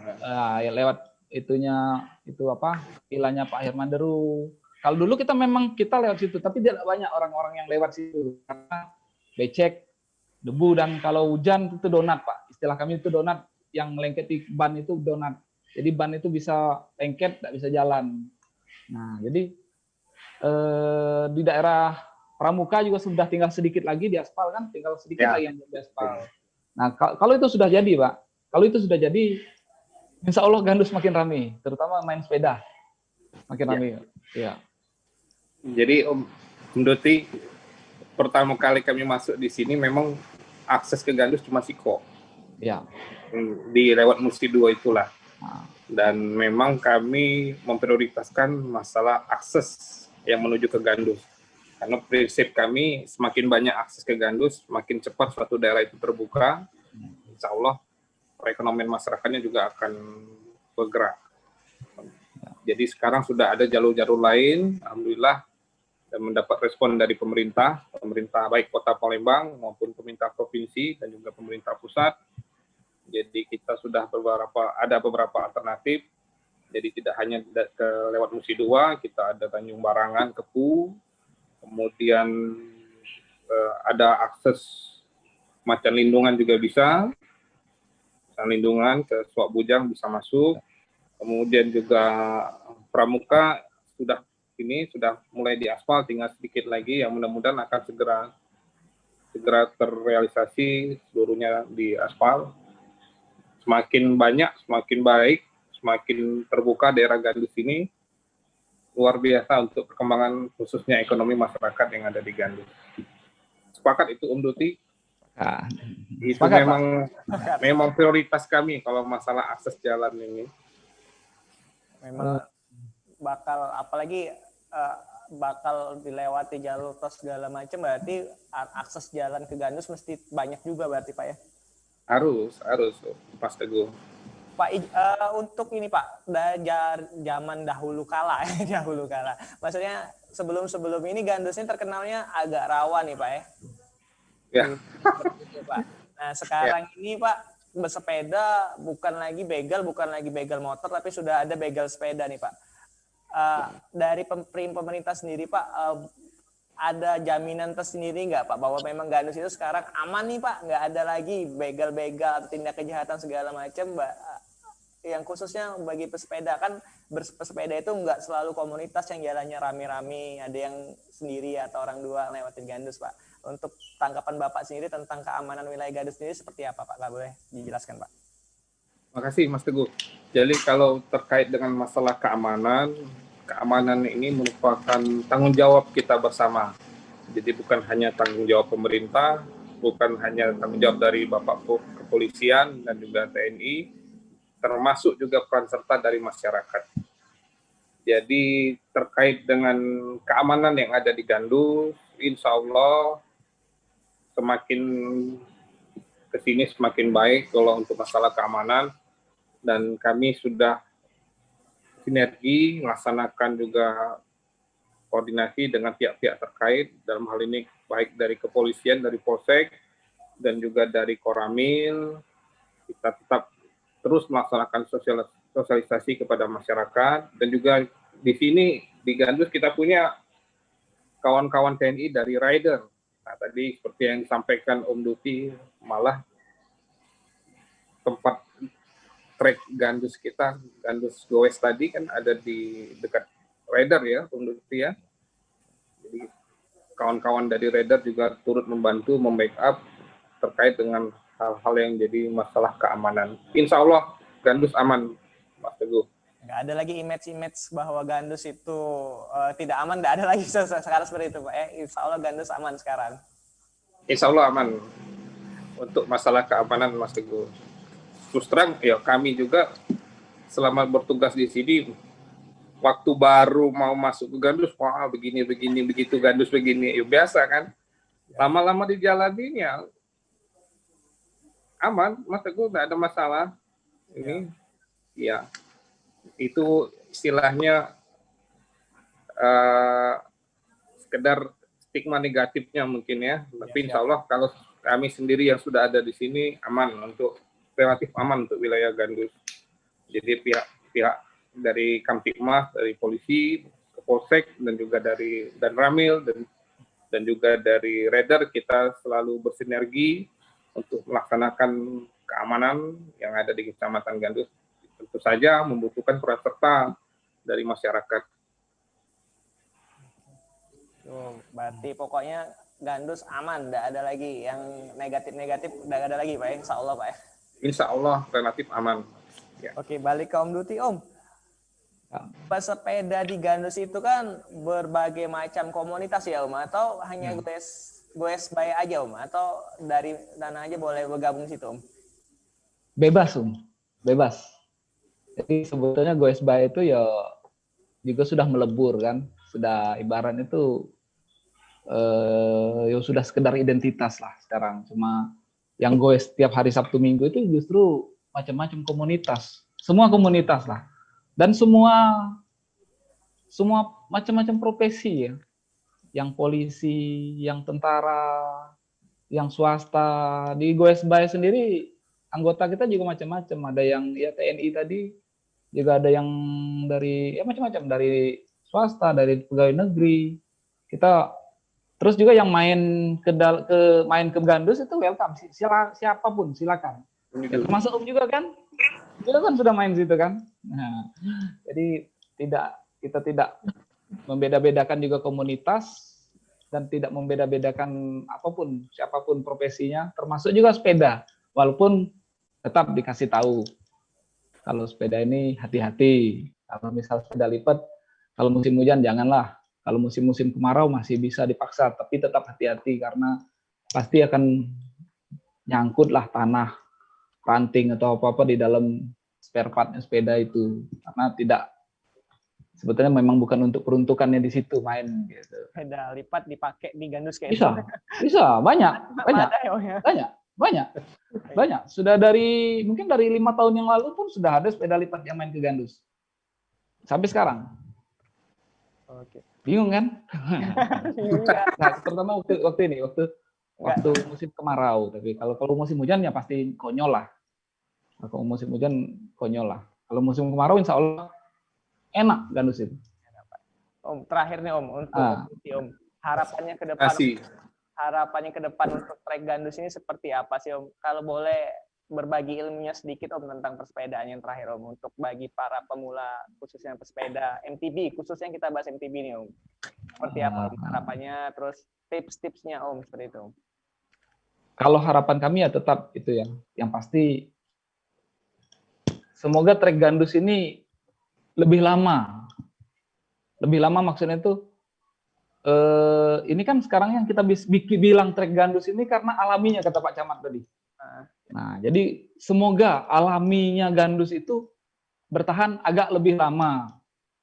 ya lewat itunya itu apa? Vilanya Pak Herman Deru. Kalau dulu kita memang kita lewat situ, tapi tidak banyak orang-orang yang lewat situ karena becek, debu, dan kalau hujan itu donat, Pak. Istilah kami itu donat, yang lengket di ban itu donat. Jadi ban itu bisa lengket, tidak bisa jalan. Nah, jadi di daerah Pramuka juga sudah tinggal sedikit lagi di aspal kan, tinggal sedikit Ya. lagi yang di aspal. Nah, kalau itu sudah jadi, Pak, kalau itu sudah jadi, insya Allah Gandus makin ramai, terutama main sepeda makin ramai. Ya. Jadi Om Doti, pertama kali kami masuk di sini memang akses ke Gandus cuma Siko. Ya. Di lewat Musi 2 itulah. Nah, Dan memang kami memprioritaskan masalah akses yang menuju ke Gandus. Karena prinsip kami semakin banyak akses ke Gandus, semakin cepat suatu daerah itu terbuka, insya Allah perekonomian masyarakatnya juga akan bergerak. Jadi sekarang sudah ada jalur-jalur lain, alhamdulillah, dan mendapat respon dari pemerintah baik Kota Palembang maupun pemerintah provinsi dan juga pemerintah pusat. Jadi kita sudah ada beberapa alternatif. Jadi tidak hanya lewat Musi 2, kita ada Tanjung Barangan, Kepuh, kemudian ada akses macan lindungan juga bisa, macan lindungan ke Suak Bujang bisa masuk, kemudian juga Pramuka sudah mulai diaspal, tinggal sedikit lagi yang mudah-mudahan akan segera terrealisasi seluruhnya di aspal. Semakin banyak, semakin baik, semakin terbuka daerah Gandus ini, luar biasa untuk perkembangan khususnya ekonomi masyarakat yang ada di Gandus. Sepakat itu Om Doti? nah, Itu Sepakat, memang prioritas kami kalau masalah akses jalan ini. Memang bakal apalagi bakal dilewati jalur tol segala macam, berarti akses jalan ke Gandus mesti banyak juga berarti Pak ya. Harus Mas Teguh. Pak, untuk ini Pak, zaman dahulu kala, maksudnya sebelum ini Gandus ini terkenalnya agak rawan nih Pak ya. Ya. Gitu, Pak. Nah sekarang ini Pak, bersepeda bukan lagi begal motor, tapi sudah ada begal sepeda nih Pak. Dari pemerintah sendiri Pak, ada jaminan tersendiri nggak Pak bahwa memang Gandus itu sekarang aman nih Pak, nggak ada lagi begal-begal atau tindak kejahatan segala macam, yang khususnya bagi pesepeda kan, bersepeda itu nggak selalu komunitas yang jalannya rame-rame, ada yang sendiri atau orang dua lewatin Gandus Pak. Untuk tanggapan Bapak sendiri tentang keamanan wilayah Gandus sendiri seperti apa Pak? Nggak boleh dijelaskan Pak? Makasih Mas Teguh. Jadi kalau terkait dengan masalah keamanan ini merupakan tanggung jawab kita bersama. Jadi bukan hanya tanggung jawab pemerintah, bukan hanya tanggung jawab dari Bapak Kepolisian dan juga TNI, termasuk juga peran serta dari masyarakat. Jadi terkait dengan keamanan yang ada di Gandus, insya Allah semakin kesini semakin baik kalau untuk masalah keamanan, dan kami sudah sinergi melaksanakan juga koordinasi dengan pihak-pihak terkait, dalam hal ini baik dari kepolisian, dari Polsek, dan juga dari Koramil. Kita tetap terus melaksanakan sosialisasi kepada masyarakat, dan juga di sini di Gandus kita punya kawan-kawan TNI dari rider. Nah, tadi seperti yang disampaikan Om Doti, malah tempat trek Gandus kita, Gandus Goes tadi kan ada di dekat rider ya, Om Doti ya. Jadi kawan-kawan dari rider juga turut membantu, membackup terkait dengan hal-hal yang jadi masalah keamanan. Insya Allah Gandus aman, Mas Teguh. Nggak ada lagi image-image bahwa Gandus itu tidak aman, nggak ada lagi sekarang seperti itu Pak. Insya Allah Gandus aman sekarang. Insya Allah aman. Untuk masalah keamanan Mas Teguh, terus terang ya kami juga selama bertugas di sini waktu baru mau masuk ke gandus, wah begini begini begitu gandus begini, ya biasa kan. Lama-lama dijalaninya aman, Mas Teguh, nggak ada masalah. Ini ya itu istilahnya sekedar stigma negatifnya mungkin ya. Tapi insya Allah kalau kami sendiri yang sudah ada di sini aman, relatif aman untuk wilayah gandus. Jadi pihak dari Kamtibmas, dari polisi, Polsek, dan juga dari Ramil dan juga dari Raider, kita selalu bersinergi untuk melaksanakan keamanan yang ada di Kecamatan Gandus. Tentu saja membutuhkan peran serta dari masyarakat. Berarti pokoknya Gandus aman, tidak ada lagi yang negatif-negatif, tidak ada lagi Pak, insya Allah Pak. Insya Allah relatif aman. Ya. Oke, balik ke Om Duti Om. Pesepeda di Gandus itu kan berbagai macam komunitas ya Om, atau hanya goes by aja Om, atau dari dana aja boleh bergabung situ Om? Bebas Om, bebas. Jadi sebetulnya goes by itu ya juga sudah melebur kan, sudah ibarat itu ya sudah sekedar identitas lah sekarang. Cuma yang goes tiap hari Sabtu Minggu itu justru macam-macam komunitas, semua komunitas lah. Dan semua macam-macam profesi ya, yang polisi, yang tentara, yang swasta. Di Goes By sendiri anggota kita juga macam-macam. Ada yang ya TNI tadi, juga ada yang dari ya macam-macam, dari swasta, dari pegawai negeri. Kita terus juga yang main ke Gandus itu welcome, siapapun silakan. Ya, termasuk Om juga kan? Kita kan sudah main situ kan. Nah, jadi kita tidak membeda-bedakan juga komunitas dan tidak membeda-bedakan apapun, siapapun profesinya, termasuk juga sepeda. Walaupun tetap dikasih tahu kalau sepeda ini hati-hati. Kalau misal sepeda lipat, kalau musim hujan janganlah. Kalau musim-musim kemarau masih bisa dipaksa, tapi tetap hati-hati karena pasti akan nyangkutlah tanah, ranting atau apa-apa di dalam spare partnya sepeda itu, karena tidak, sebetulnya memang bukan untuk peruntukannya di situ main gitu. Sepeda lipat dipakai di Gandus kayak bisa banyak. Sudah mungkin dari 5 tahun yang lalu pun sudah ada sepeda lipat yang main ke Gandus sampai sekarang. Oke. Bingung kan? Nah, terutama waktu musim kemarau, tapi kalau musim hujan ya pasti konyol lah. Kalau musim hujan konyol lah. Kalau musim kemarau insya Allah enak Gandus itu. Om, terakhir nih Om, untuk Om, harapannya ke depan. Harapannya ke depan untuk trek Gandus ini seperti apa sih Om? Kalau boleh berbagi ilmunya sedikit Om tentang persepedaan yang terakhir Om, untuk bagi para pemula khususnya pesepeda MTB, khususnya kita bahas MTB nih Om. Seperti apa Om harapannya, terus tips-tipsnya Om seperti itu Om. Kalau harapan kami ya tetap itu yang pasti semoga trek Gandus ini lebih lama. Lebih lama maksudnya itu ini kan sekarang yang kita bilang trek Gandus ini karena alaminya kata Pak Camat tadi. Nah, jadi semoga alaminya Gandus itu bertahan agak lebih lama.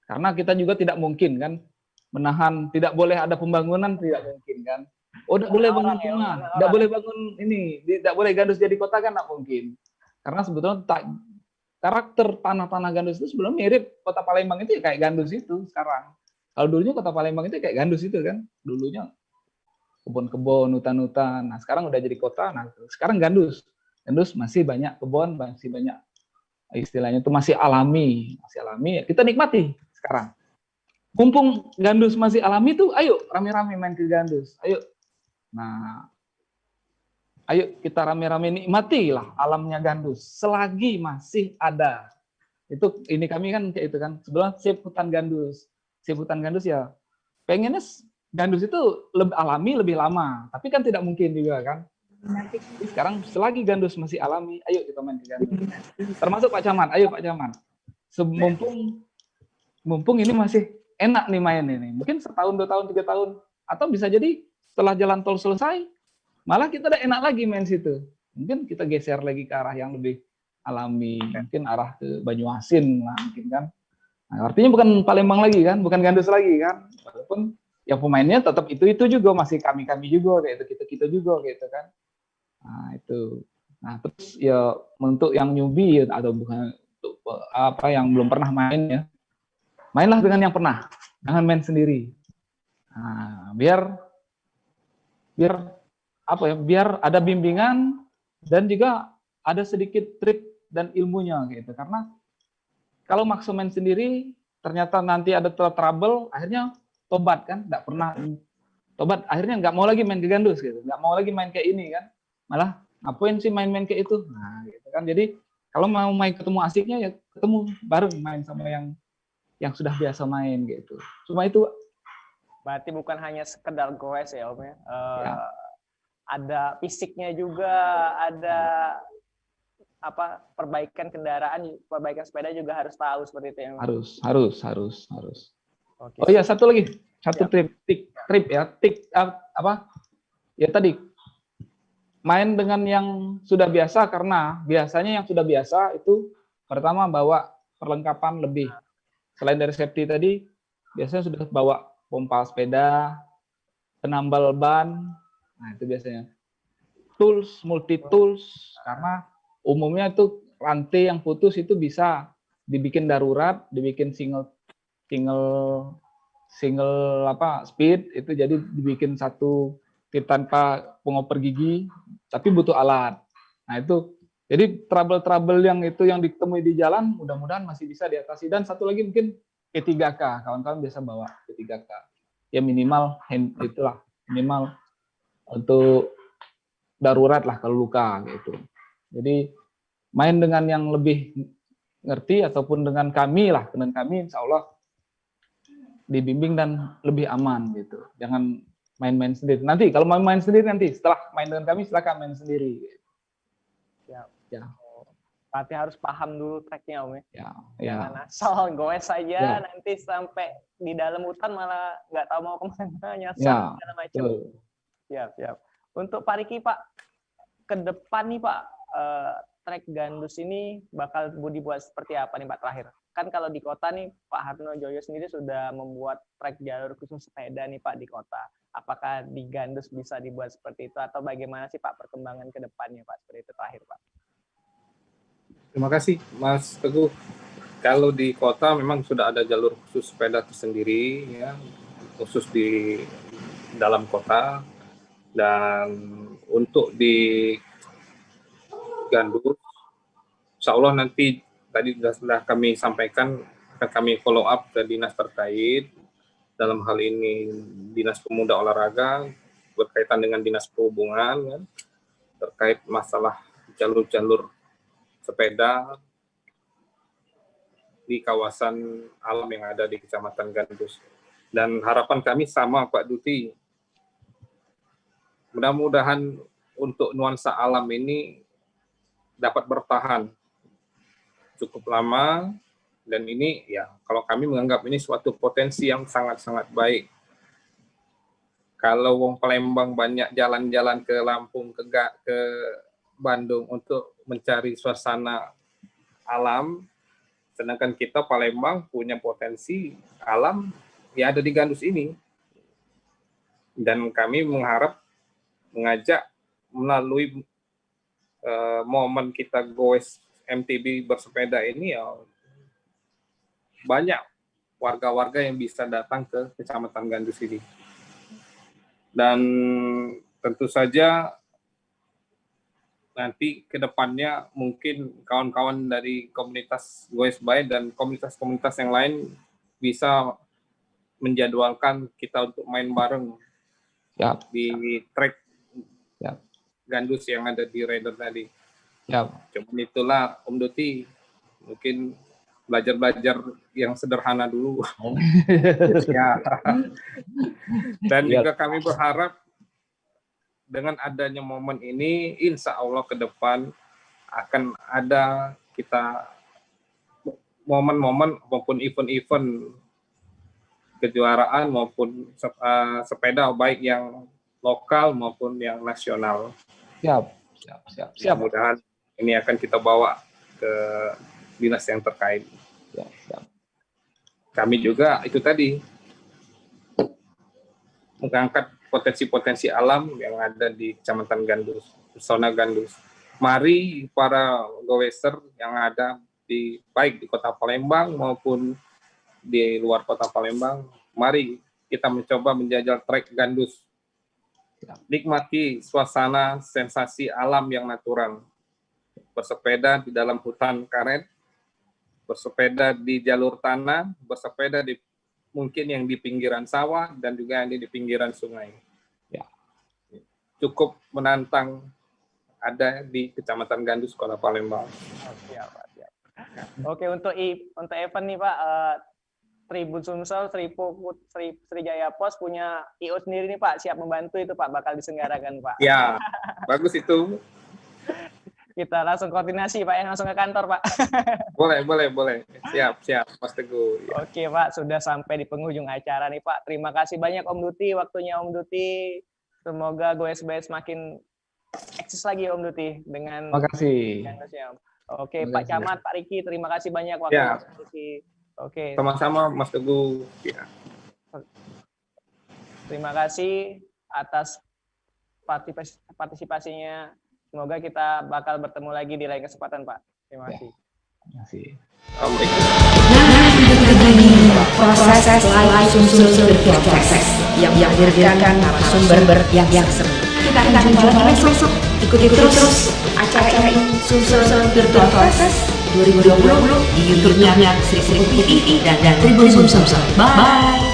Karena kita juga tidak mungkin kan menahan, tidak boleh ada pembangunan, tidak mungkin kan. Oh, tidak boleh bangun rumah, tidak boleh bangun ini, tidak boleh Gandus jadi kota kan tidak mungkin. Karena sebetulnya karakter tanah-tanah Gandus itu sebelum mirip kota Palembang itu ya kayak Gandus itu sekarang. Kalau dulunya kota Palembang itu kayak Gandus itu kan, dulunya kebun-kebun, hutan-hutan. Nah sekarang udah jadi kota. Nah sekarang Gandus masih banyak kebun, masih banyak istilahnya itu masih alami. Kita nikmati sekarang. Mumpung Gandus masih alami tuh, ayo rame-rame main ke Gandus. Ayo. Nah, ayo kita rame-rame nikmati lah alamnya Gandus selagi masih ada. Itu ini kami kan kayak itu kan. Sebelah Sip Hutan Gandus. Sip Hutan Gandus ya pengennya Gandus itu lebih alami, lebih lama. Tapi kan tidak mungkin juga kan. Jadi sekarang selagi Gandus masih alami, ayo kita main ke Gandus. Termasuk Pak Camat, ayo Pak Camat. Mumpung ini masih enak nih main ini. Mungkin setahun, 2 tahun, 3 tahun. Atau bisa jadi setelah jalan tol selesai, malah kita udah enak lagi main situ. Mungkin kita geser lagi ke arah yang lebih alami. Mungkin arah ke Banyuasin lah mungkin kan. Nah, artinya bukan Palembang lagi kan, bukan Gandus lagi kan. Walaupun yang pemainnya tetap itu juga, masih kami juga kayak itu, kita juga kayak itu kan. Nah, itu. Nah, terus ya untuk yang newbie atau bukan untuk apa yang belum pernah main ya, mainlah dengan yang pernah, jangan main sendiri. Nah, biar apa ya, biar ada bimbingan dan juga ada sedikit trik dan ilmunya gitu. Karena kalau maksa main sendiri, ternyata nanti ada trouble, akhirnya tobat kan, nggak pernah tobat, akhirnya nggak mau lagi main ke Gandus gitu, nggak mau lagi main kayak ini kan, malah ngapain sih main-main kayak itu. Nah gitu kan, jadi kalau mau main ketemu asiknya ya ketemu bareng main sama yang sudah biasa main gitu. Cuma itu Berarti bukan hanya sekedar goes ya Om ya. ya, Ada fisiknya juga, ada apa perbaikan kendaraan, perbaikan sepeda juga harus tahu seperti itu yang. harus. Oke. Oh iya, satu lagi, satu Ya. trik apa ya tadi, main dengan yang sudah biasa, karena biasanya yang sudah biasa itu pertama bawa perlengkapan lebih. Selain dari safety tadi, biasanya sudah bawa pompa sepeda, penambal ban, nah itu biasanya. Tools, multi tools, karena umumnya itu rantai yang putus itu bisa dibikin darurat, dibikin single apa speed, itu jadi dibikin satu tanpa pengoper gigi, tapi butuh alat. Nah itu jadi trouble yang ditemui di jalan mudah-mudahan masih bisa diatasi. Dan satu lagi mungkin P3K, kawan-kawan biasa bawa P3K ya, minimal itulah, minimal untuk darurat lah kalau luka gitu. Jadi main dengan yang lebih ngerti ataupun dengan kami insya Allah dibimbing dan lebih aman gitu. Jangan main-main sendiri. Nanti kalau main sendiri, nanti setelah main dengan kami silakan main sendiri. Ya. Berarti harus paham dulu treknya Om ya. Jangan asal goes saja, Ya. nanti sampai di dalam hutan malah nggak tahu mau kemana, nyasar Ya, segala macam. betul. Siap. Untuk Pak Riki Pak, ke depan nih Pak, trek Gandus ini bakal dibuat seperti apa nih Pak terakhir? Kan kalau di kota nih Pak Harno Joyo sendiri sudah membuat trek jalur khusus sepeda nih Pak di kota. Apakah di Gandus bisa dibuat seperti itu atau bagaimana sih Pak perkembangan ke depannya Pak, seperti itu terakhir Pak? Terima kasih Mas Teguh. Kalau di kota memang sudah ada jalur khusus sepeda tersendiri ya, khusus di dalam kota. Dan untuk di Gandus, insya Allah nanti tadi sudah kami sampaikan, akan kami follow up ke dinas terkait, dalam hal ini Dinas Pemuda Olahraga berkaitan dengan Dinas Perhubungan ya, terkait masalah jalur-jalur sepeda di kawasan alam yang ada di Kecamatan Gandus. Dan harapan kami sama Pak Duti, mudah-mudahan untuk nuansa alam ini dapat bertahan cukup lama, dan ini ya kalau kami menganggap ini suatu potensi yang sangat-sangat baik. Kalau wong Palembang banyak jalan-jalan ke Lampung, ke Bandung untuk mencari suasana alam, sedangkan kita Palembang punya potensi alam yang ada di Gandus ini. Dan kami mengajak melalui momen kita goes MTB bersepeda ini ya, banyak warga-warga yang bisa datang ke Kecamatan Gandus ini. Dan tentu saja nanti ke depannya mungkin kawan-kawan dari komunitas Goes Bay dan komunitas-komunitas yang lain bisa menjadwalkan kita untuk main bareng di trek Gandus yang ada di Rider tadi. Cuman itulah Om Duti, mungkin belajar yang sederhana dulu. Ya. Dan juga kami berharap dengan adanya momen ini, insya Allah ke depan akan ada kita momen-momen maupun event-event kejuaraan maupun sepeda baik yang lokal maupun yang nasional. Siap. Mudah-mudahan ini akan kita bawa ke dinas yang terkait. Siap. kami juga itu tadi mengangkat potensi-potensi alam yang ada di Kecamatan Gandus, Pesona Gandus. Mari para goeser yang ada baik di Kota Palembang maupun di luar Kota Palembang, mari kita mencoba menjajal trek Gandus. Nikmati suasana sensasi alam yang natural. Bersepeda di dalam hutan karet, bersepeda di jalur tanah, bersepeda di mungkin yang di pinggiran sawah dan juga yang di pinggiran sungai. Ya. Cukup menantang ada di Kecamatan Gandus, Kota Palembang. Siap, Pak. Siap. Oke, untuk event nih Pak, Tribun Sumsel, Srijaya Pos punya IO sendiri nih Pak, siap membantu itu Pak, bakal diselenggarakan Pak. Ya, bagus itu. Kita langsung koordinasi Pak, langsung ke kantor Pak. Boleh. Siap, Mas Teguh. Ya. Oke Pak, sudah sampai di penghujung acara nih Pak. Terima kasih banyak Om Duti, waktunya Om Duti. Semoga GoSBS makin eksis lagi Om Duti dengan. Terima kasih. Oke, Pak Camat, Pak Riki, terima kasih banyak Ya. waktunya. Oke. Sama-sama Mas Teguh. Ya. Terima kasih atas partisipasinya. Semoga kita bakal bertemu lagi di lain kesempatan, Pak. Terima kasih. Terima kasih. Assalamualaikum. Proses live Sumsel Podcast yang menghadirkan narasumber yang seru. Kita akan jumpa besok. Ikuti terus acara ini Sumsel Virtual Podcast 2020 di YouTube-nya Sri TV dan Tribun Sumsel. Bye.